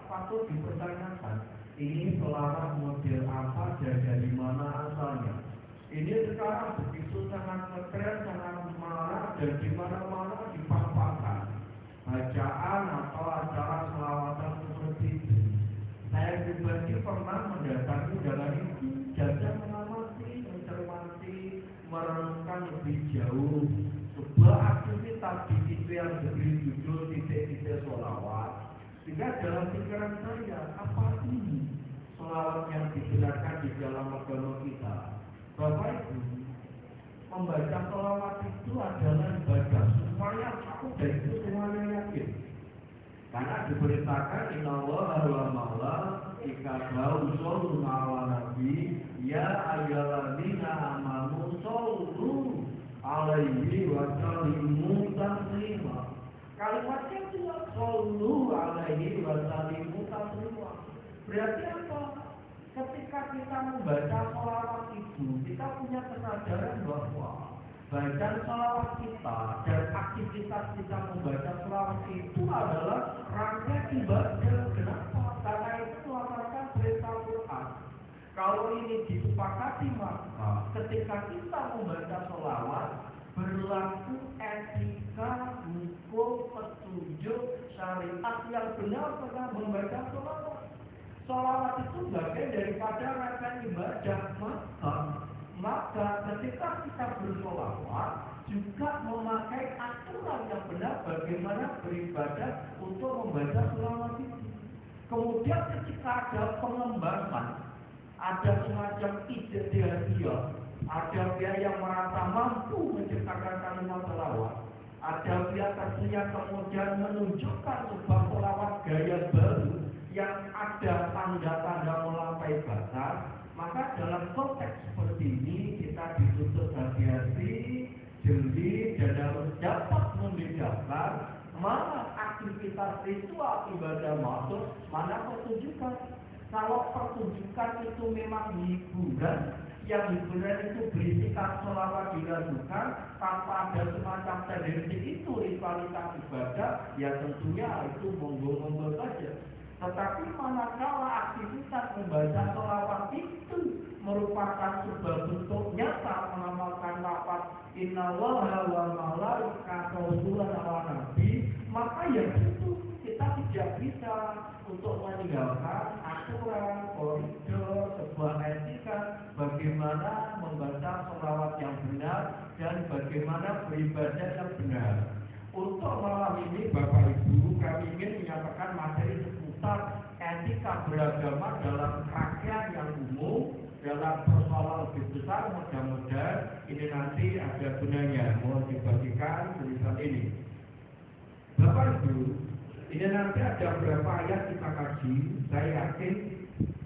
patut dipertanyakan. Ini selawat model apa dan dari mana asalnya? Ini sekarang begitu sangat ngetren, sangat marah dan di mana-mana dipaparkan bacaan atau acara selawatan seperti itu. Saya pribadi pernah mendatangi dalam itu dan mengamati, mencermati, merenungkan lebih jauh sebuah aktivitas di situ yang diberi judul titik-titik sholawat. Sehingga dalam pikiran saya, apa ini sholawat yang digelarkan di dalam agama kita? Bapak Ibu, membaca sholawat itu adalah ibadah. Supaya aku dan itu semuanya yakin. Karena diberitakan innallaha wa malaikatahu yusholluna 'alan nabi ya ayyuhalladzina amanu shollu 'alaihi wa sallimu taslima. Kalimatnya juga shollu 'alaihi wa sallimu taslima. Berarti apa? Ketika kita membaca sholawat itu, kita punya kesadaran bahwa bacaan sholawat kita dan aktivitas kita membaca sholawat itu adalah rangkaian ibadah. Kenapa? Karena itu melaksanakan perintah Quran. Kalau ini disepakati, maka ketika kita membaca sholawat berlaku etika, hukum, petunjuk, syariat yang benar tentang membaca sholawat. Sholawat itu bagian daripada rangkaian ibadah. Maka ketika kita bersholawat juga memakai aturan yang benar bagaimana beribadah untuk membaca sholawat itu. Kemudian ketika ada pengembangan, ada semacam idealisme, ada pihak yang merasa mampu menciptakan kalimat sholawat, ada pihak yang kemudian menunjukkan sebuah sholawat gaya baru yang ada tanda-tanda melampaui batas. Maka dalam konteks seperti ini kita dituntut hati-hati, jeli, dan harus dapat membedakan mana aktivitas ritual ibadah masuk, mana pertunjukan. Kalau pertunjukan itu memang hiburan, yang hiburan itu berisikan sholawat dilakukan tanpa ada semacam tendensi itu ritualitas ibadah, ya tentunya itu monggo-monggo saja. Tetapi manakala aktivitas membaca sholawat itu merupakan sebuah bentuk nyata mengamalkan lafaz innallaha wa malaikatahu yusholluna 'alan nabi, maka ya tentu kita tidak bisa untuk meninggalkan aturan, koridor, sebuah etika bagaimana membaca sholawat yang benar dan bagaimana beribadah yang benar. Untuk malam ini Bapak Ibu, kami ingin menyampaikan materi seputar etika beragama dalam rangkaian yang umum, dalam persoalan lebih besar. Mudah-mudahan ini nanti ada gunanya. Mohon dibagikan tulisan ini. Bapak Ibu, ini nanti ada beberapa ayat kita kaji. Saya yakin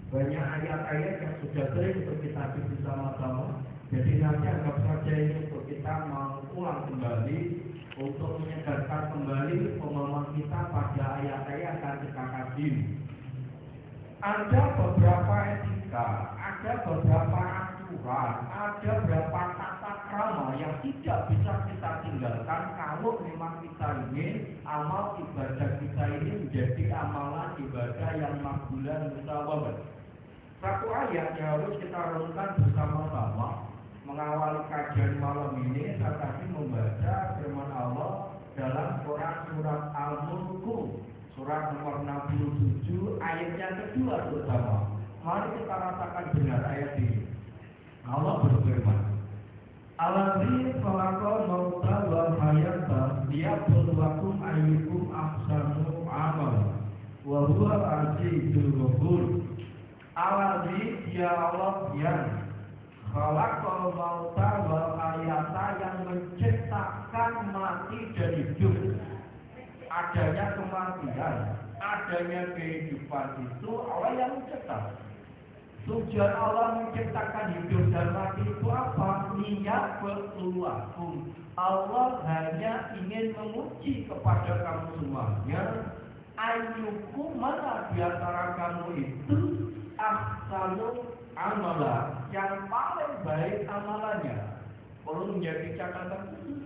banyak ayat-ayat yang sudah sering untuk kita kaji bersama-sama. Jadi nanti anggap saja ini untuk kita mengulang kembali, untuk menyegarkan kembali pemahaman kita pada ayat-ayat yang kita kaji. Ada beberapa etika, ada beberapa aturan, ada beberapa tata krama yang tidak bisa kita tinggalkan kalau memang kita ingin amal ibadah kita ini menjadi amalan ibadah yang makbulan mutawabah. Satu ayat yang harus kita renungkan bersama-sama mengawali kajian malam ini. Saya tadi membaca firman Allah dalam Quran surat Al-Mulk, surat nomor 67 ayat yang kedua bersama. Mari kita rasakan benar ayat ini. Allah berfirman, Allazi khalaqal mauta wal hayata liyabluwakum ayyukum ahsanu amala wa huwal azizul ghafur. Allazi, ya Allah yang khalaqal mauta wal hayata, yang menciptakan mati dan hidup. Adanya kematian, adanya kehidupan itu Allah yang menciptakan. Tujuan Allah menciptakan hidup dan mati itu apa? Liyabluwakum. Allah hanya ingin menguji kepada kamu semuanya, ayyukum, mana di antara kamu itu ahsanu amala, yang paling baik amalannya. Perlu menjadi catatan khusus.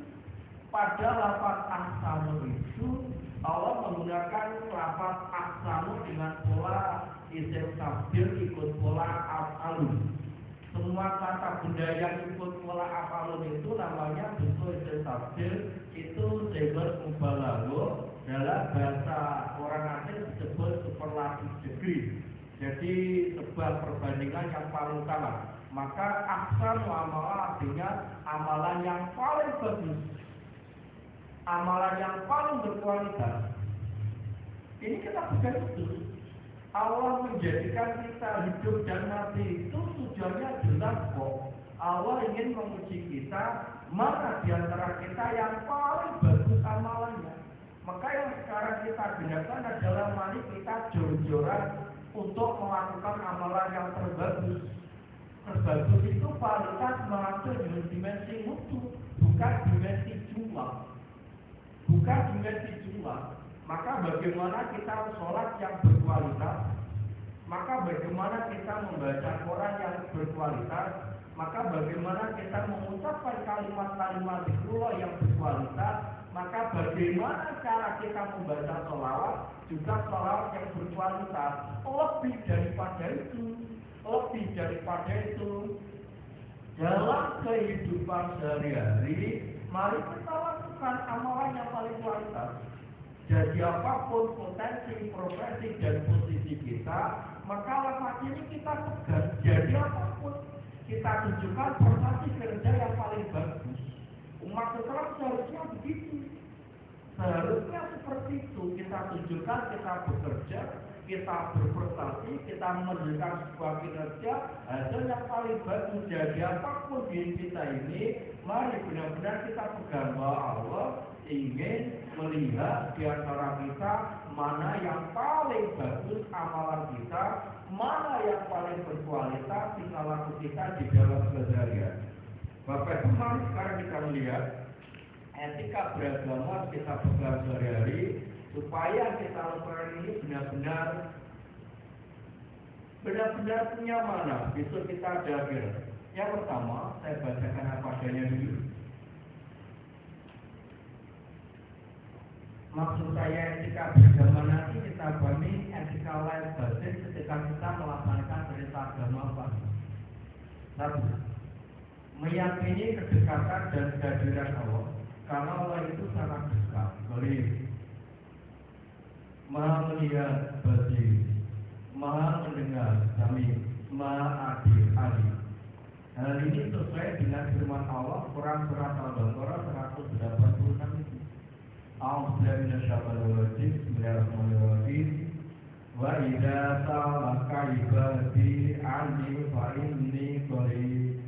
Pada lafaz ahsanu itu Allah menggunakan lafaz ahsanu dengan pola isim tabdil ikut pola af'alun. Semua kata benda yang ikut pola af'alun itu namanya bentuk isim tabdil, itu sigot mubalaghah. Dalam bahasa orang asing disebut superlative degree. Jadi sebuah perbandingan yang paling utama. Maka ahsanu amalan artinya amalan yang paling bagus, amalan yang paling berkualitas. Ini kita bukan itu. Allah menjadikan kita hidup dan mati itu tujuannya jelas kok. Allah ingin menguji kita, mana di antara kita yang paling bagus amalannya. Maka yang sekarang kita gunakan adalah mari kita jor-joran untuk melakukan amalan yang terbagus. Terbagus itu kualitas mengatur dengan dimensi mutu, bukan dimensi jumlah. Bukan dimensi jumlah. Maka bagaimana kita sholat yang berkualitas, maka bagaimana kita membaca Quran yang berkualitas, maka bagaimana kita mengucapkan kalimat-kalimat zikrullah yang berkualitas, maka bagaimana cara kita membaca sholawat juga sholawat yang berkualitas. Lebih daripada itu, dalam kehidupan sehari-hari, mari kita lakukan amalan yang paling kualitas. Jadi apapun potensi, profesi, dan posisi kita, maka lafaz ini kita pegang. Jadi apapun, kita tunjukkan prestasi kerja yang paling bagus. Umat Islam seharusnya begitu. Seharusnya seperti itu. Kita tunjukkan kita bekerja, kita berprestasi, kita menunjukkan sebuah kinerja, hasil yang paling bagus. Jadi apapun di kita ini, mari benar-benar kita pegang bahwa Allah ingin melihat di antara kita mana yang paling bagus amalan kita, mana yang paling berkualitas tingkah laku kita di dalam keseharian. Bapak Ibu, mari sekarang kita melihat etika beragama kita pegang sehari-hari supaya kita lakukan ini benar-benar punya mana. Besok kita jaga. Yang pertama, saya bacakan apa adanya dulu. Maksud saya etika beragama nanti kita pahami etika lain basis ketika kita melaksanakan perintah agama apa? Satu, meyakini kedekatan dan kehadiran Allah, karena Allah itu sangat dekat, beri, maha melihat, basir, maha mendengar, kami, maha adil, adil. Hal ini sesuai dengan firman Allah Quran surat Al-Baqarah 186 itu. Bismillahirrahmanirrahim. Wa idza sa'alaka ibadi anni fa inni qarib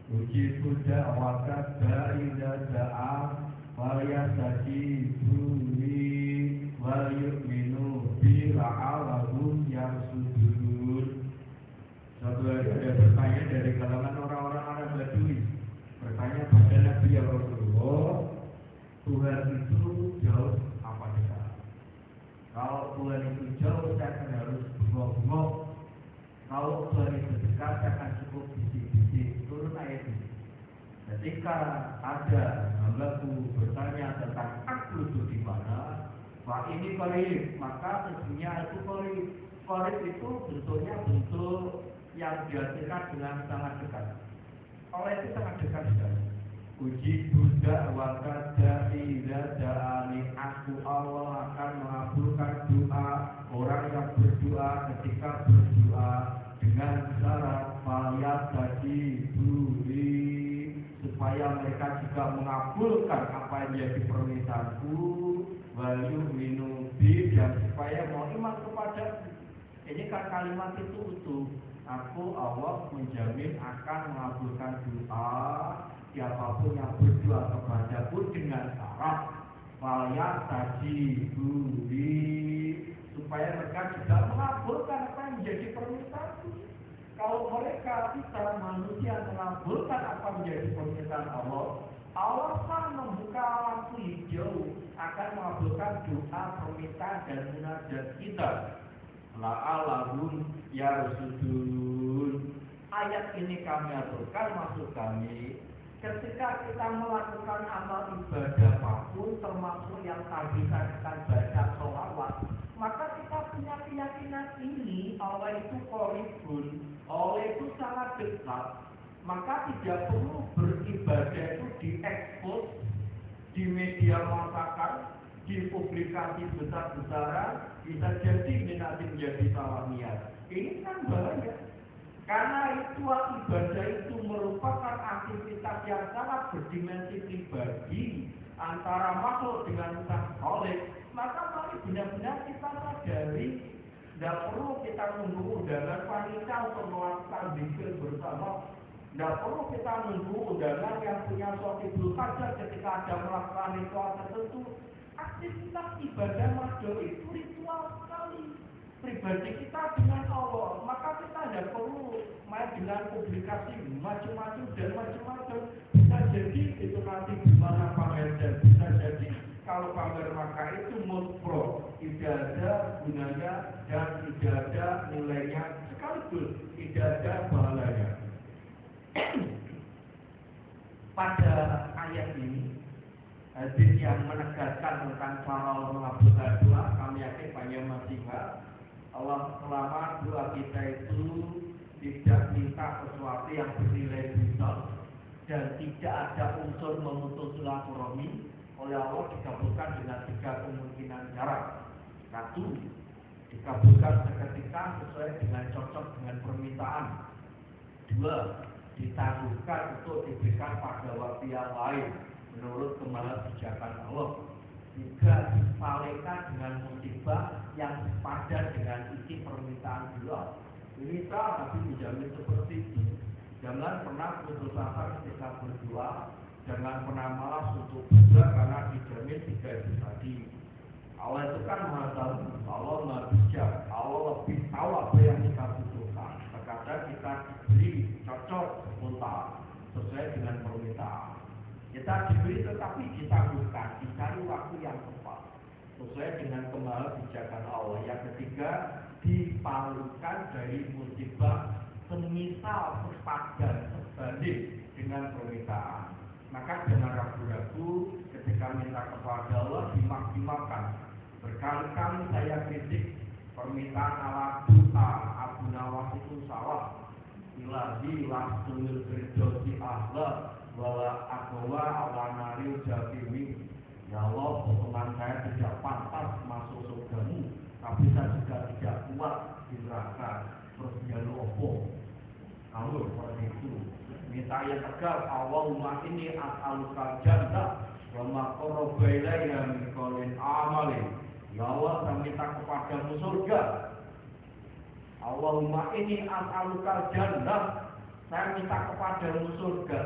ujibu da'wata da'iza da'a wa yastajibu li wa yu'minu bi la'allahum yarsudun. Suatu hari ada bertanya dari kalangan orang-orang Arab Badui, bertanya pada Nabi ya Rasulullah, Tuhan itu jauh apa dekat? Kalau Tuhan itu jauh, saya akan harus bengok-bengok. Kalau Tuhan itu dekat, saya akan cukup bisik-bisik. Turun ayat ini. Ketika ada hambaku bertanya tentang aku itu di mana, Pak ini qarib, maka sesungguhnya itu qarib. Qarib itu bentuknya bentuk yang diartikan dengan sangat dekat. Allah itu sangat dekat sekali. Uji budak wakada ida da'ani, aku Allah akan mengabulkan doa orang yang berdoa ketika berdoa dengan syarat fayat tadi buri, supaya mereka juga mengabulkan apa yang menjadi permintaanku, wayu minubi, dan supaya mau iman kepadaku. Ini kan kalimat itu utuh. Aku Allah menjamin akan mengabulkan doa siapapun yang berdoa kepadaku dengan syarat fayat tadi buri, supaya mereka juga mengabulkan apa yang menjadi permintaanku. Kalau mereka bisa manusia mengabulkan apa menjadi permintaan Allah, Allah akan membuka lampu hijau akan mengabulkan doa, permintaan dan munajat kita. La'allahum yarsudun. Ayat ini kami aturkan maksud kami, Ketika kita melakukan amal ibadah apapun, termasuk yang tadi saya baca sholawat, maka kita punya keyakinan ini Allah itu qoribun, Allah itu sangat dekat. Maka tidak perlu beribadah itu diekspos di media masyarakat, di publikasi besar-besaran, bisa jadi nanti menjadi salah niat. Ini kan bahaya. Karena ritual ibadah itu merupakan aktivitas yang sangat berdimensi pribadi antara makhluk dengan sang Khalik. Maka mari benar-benar kita sadari, tidak perlu kita menunggu undangan panitia untuk melakukan zikir bersama. Tidak perlu kita menunggu undangan yang punya shotibul hajat ketika ada melakukan ritual tertentu. Aktivitas ibadah madhur itu ritual sekali pribadi kita dengan Allah, maka kita tidak perlu main dengan publikasi macam-macam dan macam-macam. Bisa jadi itu nanti gimana pamer, dan bisa jadi kalau pamer maka itu mutpro, tidak ada gunanya dan tidak ada nilainya sekaligus tidak ada pahalanya. Pada ayat ini hadis yang menegaskan tentang cara mengabulkan doa, kami yakin banyak masih Allah selama doa kita itu tidak minta sesuatu yang bernilai besar dan tidak ada unsur memutus silaturahmi, oleh Allah dikabulkan dengan 3 kemungkinan cara. 1. Dikabulkan seketika sesuai dengan cocok dengan permintaan. 2. Ditangguhkan untuk diberikan pada waktu yang lain menurut kemahabijakan Allah. 3. Dipalingkan dengan musibah yang sepadan dengan isi permintaan doa. Misal Nabi menjamin seperti itu. Jangan pernah putus asa ketika berdoa. Jangan pernah malas untuk berdoa karena dijamin 3 itu tadi. Allah itu kan maha tahu, Allah maha bijak, Allah lebih tahu apa yang kita butuhkan. Terkadang kita diberi cocok spontan sesuai dengan permintaan. Kita diberi tetapi ditangguhkan, dicari waktu yang tepat sesuai dengan kemahabijakan Allah. Yang ketiga, dipalingkan dari musibah semisal sepadan sebanding dengan permintaan. Maka jangan ragu-ragu ketika minta kepada Allah, dimaksimalkan. Berkali-kali saya kritik permintaan ala doa Abu Nawas itu salah. Ilahi laksumil firdosi ahla wala akwa ala naril jatimi. Ya Allah, potongan saya tidak pantas masuk surgamu, tapi saya juga tidak kuat di neraka. Terus jalur opo kalau seperti itu minta yang tegas, Allahumma inni as'aluka jannah wa ma qarraba ilayha min qawlin amalin. Ya Allah, saya minta kepadamu surga. Allahumma inni as'aluka jannah, saya minta kepadamu surga.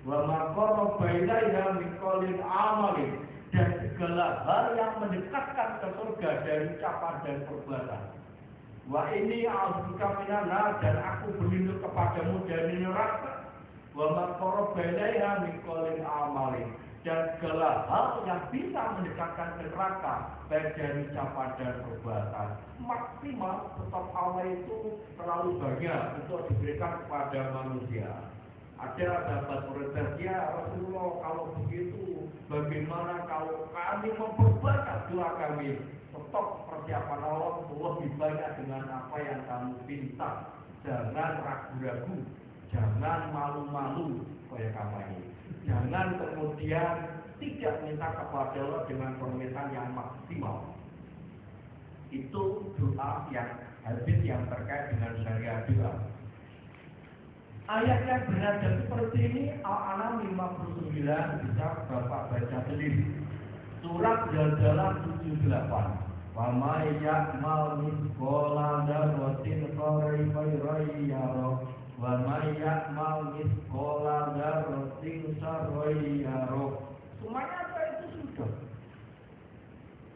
Wa ma qarraba ilayha min qawlin amalin, dan segala hal yang mendekatkan ke surga dari ucapan dan perbuatan. Wa ini a'udzubika minan nar, dan aku berlindung kepadamu dari neraka. Wa ma qarraba ilaiha min qawlin amalin, dan segala hal yang bisa mendekatkan ke neraka baik dari ucapan dan perbuatan. Maksimal tetap Allah itu terlalu banyak untuk diberikan kepada manusia. Ada sahabat protes, ya Rasulullah, kalau begitu bagaimana kalau kami memperbanyak doa kami? Stok persiapan Allah lebih banyak dengan apa yang kamu minta. Jangan ragu-ragu, jangan malu-malu kayak kamu ini. Jangan kemudian tidak minta kepada Allah dengan permintaan yang maksimal. Itu doa yang hadis yang terkait dengan syariat doa. Ayat yang bernada seperti ini Al-An'am 59 bisa Bapak baca sendiri. Surat Zalzalah 78. Wa may ya'mal mithqala dzarratin khairan yarah wa may ya'mal mithqala dzarratin syarran yarah. Semuanya apa itu sudah.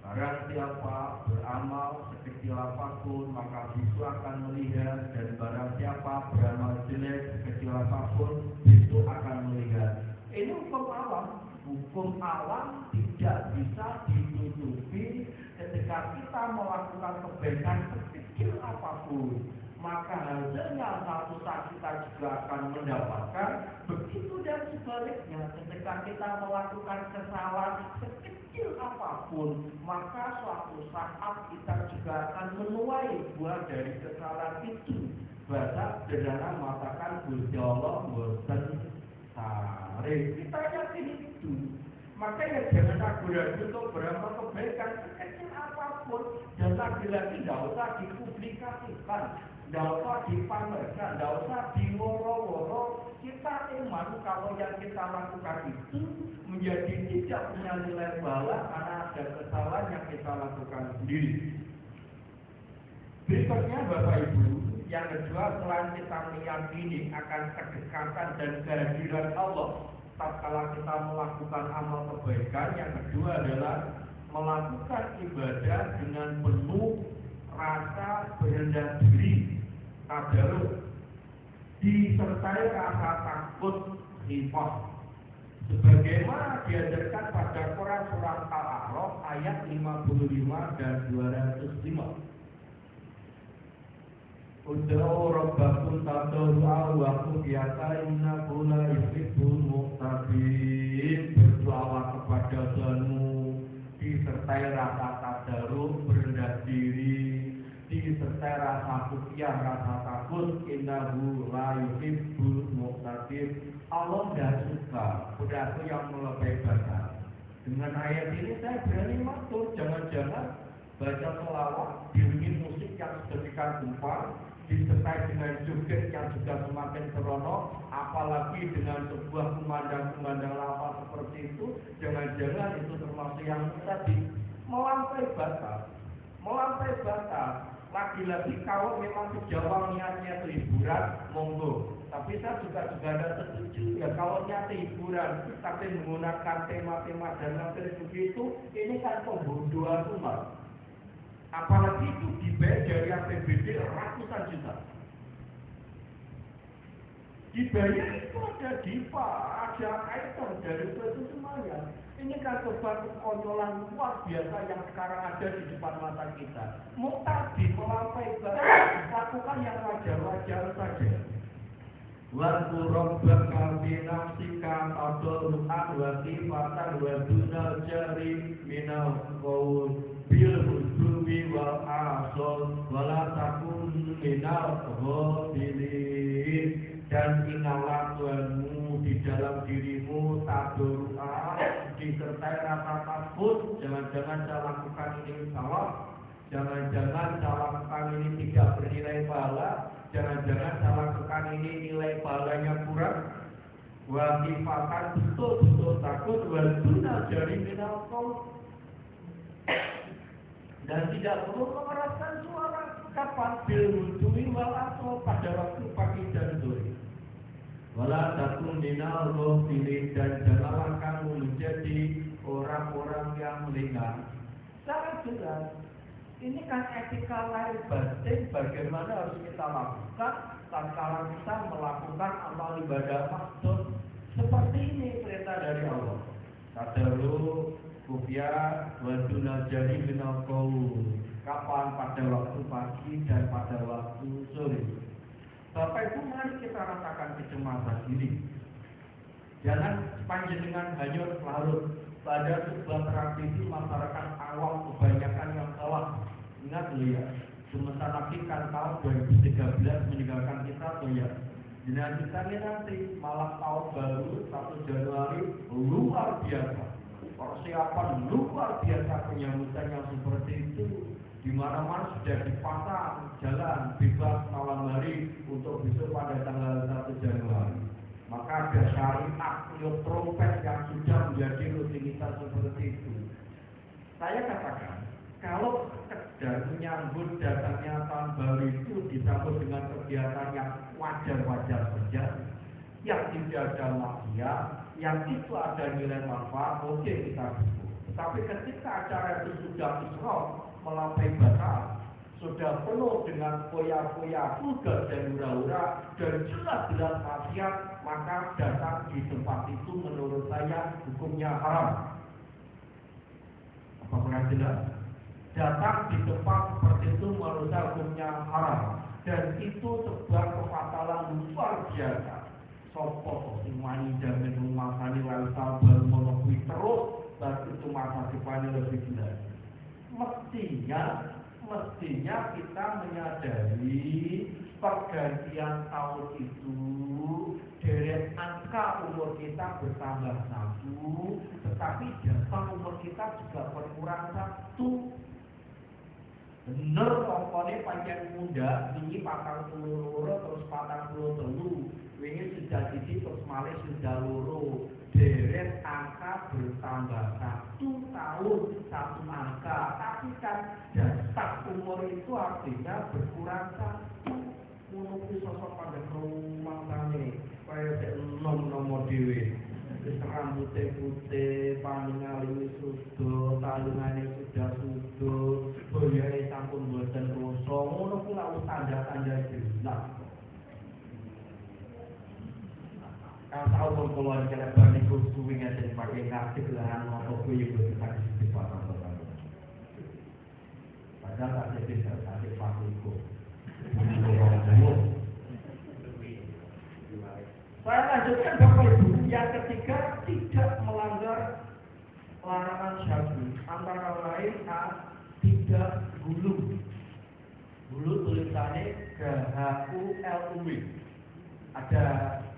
Barang siapa beramal sekecil apapun maka bisu akan melihat, dan barang siapa beramal jelek sekecil apapun bisu akan melihat. Ini hukum alam. Hukum alam tidak bisa ditutupi ketika ketika kita melakukan kebaikan sekecil apapun, maka hasilnya satu saat kita juga akan mendapatkan. Begitu dan sebaliknya, ketika kita melakukan kesalahan sekecil apapun, maka suatu saat kita juga akan menuai buah dari kesalahan itu. Bahasa sederhana mengatakan Gusti Allah boten sare. Kita yakin itu. Maka ya jangan ragu-ragu untuk beramal kebaikan sekecil apapun, dan lagi-lagi tidak usah dipublikasikan, tidak usah dipamerkan, tidak usah diworo-woro. Kita iman kalau yang kita lakukan itu menjadi tidak punya nilai bala karena ada kesalahan yang kita lakukan sendiri. Berikutnya Bapak Ibu, yang kedua, selain kita meyakini akan kedekatan dan kehadiran Allah tatkala kita melakukan amal kebaikan, yang kedua adalah melakukan ibadah dengan penuh rasa berendah diri, tadarus, disertai rasa takut, khifah. Sebagaimana diajarkan pada Quran surat Al-A'raf ayat 55 dan 205. Ud'u rabbakum tadarru'an wa khufyatan innahu la yuhibbul mu'tadin. Berdoalah kepada Tuhanmu disertai rasa tadarus, berendah diri, disertai rasa khufyah, rasa takut. Innahu la yuhibbul mu'tadin. Allah tidak suka perilaku yang melebihi batas. Dengan ayat ini saya berani matur, jangan-jangan baca sholawat diiringi musik yang sedemikian rupa, disertai dengan joget yang juga semakin seronok, apalagi dengan sebuah kumandang-kumandang lafaz seperti itu, jangan-jangan itu termasuk yang tadi melampaui batas. Melampaui batas. Lagi-lagi kalau memang sejauh niatnya itu hiburan, monggo. Tapi saya juga ada setuju ya kalau niat hiburan, tapi menggunakan tema-tema dan materi begitu, ini kan pembodohan umat. Apalagi itu dibayar dari APBD ratusan juta. Dibayar itu ada dipa, ada item dari itu semuanya. Ini kan kekonyolan luar biasa yang sekarang ada di depan mata kita. Tadi melampaui batas, lakukan yang wajar-wajar saja. Wadku rabbaka fi nafsika tadarruan wa khifatan wa dunal jari minal qaul bil hudwi wal asal wala takun minal ghafilin. Dan ingatlah Tuhanmu di dalam dirimu tadarruan, disertai rasa takut. Jangan-jangan saya lakukan ini salah, jangan-jangan saya lakukan ini tidak bernilai pahala, jangan-jangan saya lakukan ini nilai pahalanya kurang. Wa khifatan, betul-betul takut, wa dunal jari minal qaul, dan tidak perlu mengeraskan suara. Kapan? Bil hudwi wal asal, pada waktu pagi dan sore. Wala takun minal ghafilin, dan janganlah kamu menjadi orang-orang yang lengah. Sangat jelas. Ini kan etika lahir batin bagaimana harus kita lakukan tatkala kita melakukan amal ibadah maksud seperti ini perintah dari Allah. Tadarus, khufyah, wa dunal jari minal qaul. Kapan? Pada waktu pagi dan pada waktu sore. Bapak Ibu, mari kita rasakan kecemasan ini. Jangan panjenengan hanyut larut pada sebuah tradisi masyarakat awam kebanyakan yang salah. Ingat loh ya, sebentar lagi kan tahun 2013 meninggalkan kita loh ya. Dengan kita ini nanti malam tahun baru 1 Januari luar biasa. Persiapan luar biasa penyambutan yang seperti itu. Di mana-mana sudah dipasang jalan bebas malam hari untuk besok pada tanggal 1 Januari. Maka ada syariat tiup trompet yang sudah menjadi rutinitas seperti itu. Saya katakan, kalau sekedar menyambut datangnya tahun baru itu disambut dengan kegiatan yang wajar-wajar saja, yang tidak ada maksiat, yang itu ada nilai manfaat, oke kita dukung. Tetapi ketika acara itu sudah israf, melampaui batas, sudah penuh dengan foya-foya, tugas dan hura-hura, dan jelas-jelas maksiat, maka datang di tempat itu menurut saya hukumnya haram. Apa pernah jelas? datang di tempat seperti itu merusak hukumnya haram, dan itu sebuah kefatalan luar biasa. Sopo sing wani jamin rumasani lifestyle baru monokui terus, berarti itu masa depannya lebih jelas. Mestinya kita menyadari pergantian tahun itu dari angka umur kita bertambah 1, tetapi jasa umur kita juga berkurang 1. Bener pokoknya panjang muda, ini 42 terus 43, ini sudah jadi terus malih sudah loro. Deret angka bertambah 1 tahun 1 angka, tapi kan jasa umur itu artinya berkurang 1. Menurut sosok pada rumah tani, kayak nomor dewi. Rambutnya putih, paningane sudah, talungane sudah sudah, boyone sampun boten rasa, ngono ku lak tanda-tanda jelas. Kalau tahu pun kalau ada banyak kuwi ngaten pakai ngasih lahan apa kuwi boten sakit sifat apa. Padahal tak bisa sakit pakuku. Saya lanjutkan Bapak Ibu. Yang ketiga, tidak melanggar larangan syar'i. Antara lain tidak gulu. Gulu tulisannya GHULUW. Ada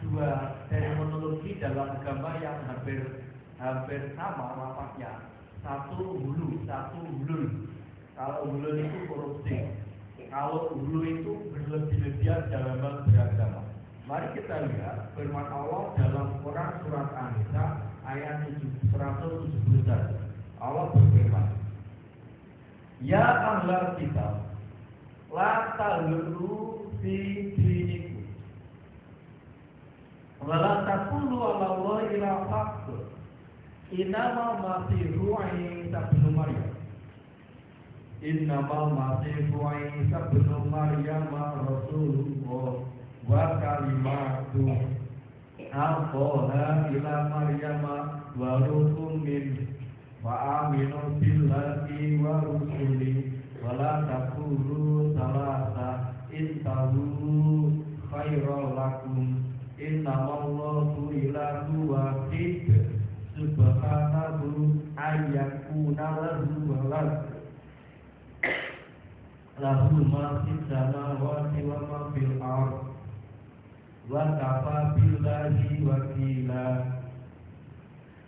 2 terminologi dalam agama yang hampir sama lafaznya. Satu hulu, satu hulul. Kalau hulul itu korupsi. Kalau hulu itu berlebih-lebihan dalam beragama. Mari kita lihat firman Allah dalam Quran surat An-Nisa ayat 171. Allah berfirman, Ya ahlal kitab, la taghlu fi dinikum, wa la taqulu 'ala Allahi illa haqq, innama masihu Isa bin Maryam. Innamal masihu Isa bin Maryam Rasulullah wa kalimatu alqaha ila Maryama wa ruhum min wa aminu billahi wa rusuli wa la taqulu salasa intahu khairal lakum innamallahu ilahu wahid subhanahu ayyakuna lahu walad lahu ma fis samawati wa ma fil ardh wa kafa billahi wakila.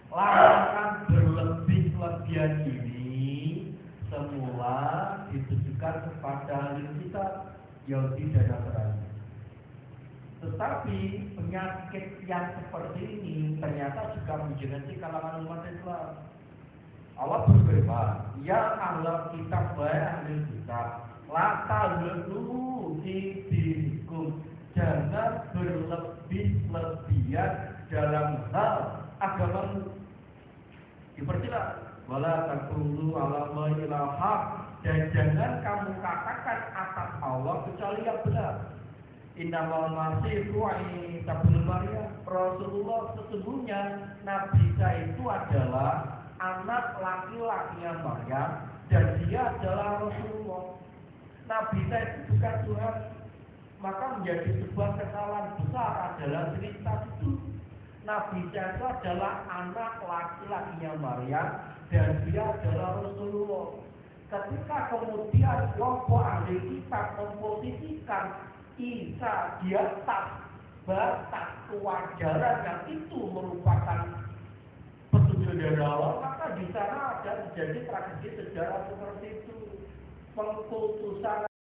Larangan berlebih-lebihan ini semula ditujukan kepada ahli kitab Yahudi dan Nasrani. Tetapi penyakit yang seperti ini ternyata juga menjadi kalangan umat Islam. Allah berfirman, Ya ahlal kitab wa ahli kitab, la taghlu fi dinikum, jangan berlebih-lebihan dalam hal agamamu. Diperjelas, wala taqulu 'ala Allahi illa haq, dan jangan kamu katakan atas Allah kecuali yang benar. Innamal masihu Isa bin Maryam Rasulullah, sesungguhnya Nabi Isa itu adalah anak laki-lakinya Maryam dan dia adalah Rasulullah. Nabi Isa itu bukan Tuhan. Maka menjadi sebuah kesalahan besar adalah cerita itu. Nabi Isa itu adalah anak laki-lakinya Maryam dan dia adalah Rasulullah. Ketika kemudian kelompok ahli kitab memposisikan Isa di atas batas kewajaran yang itu merupakan petunjuk dari Allah, maka di sana ada terjadi tragedi sejarah seperti itu. Pengkultusan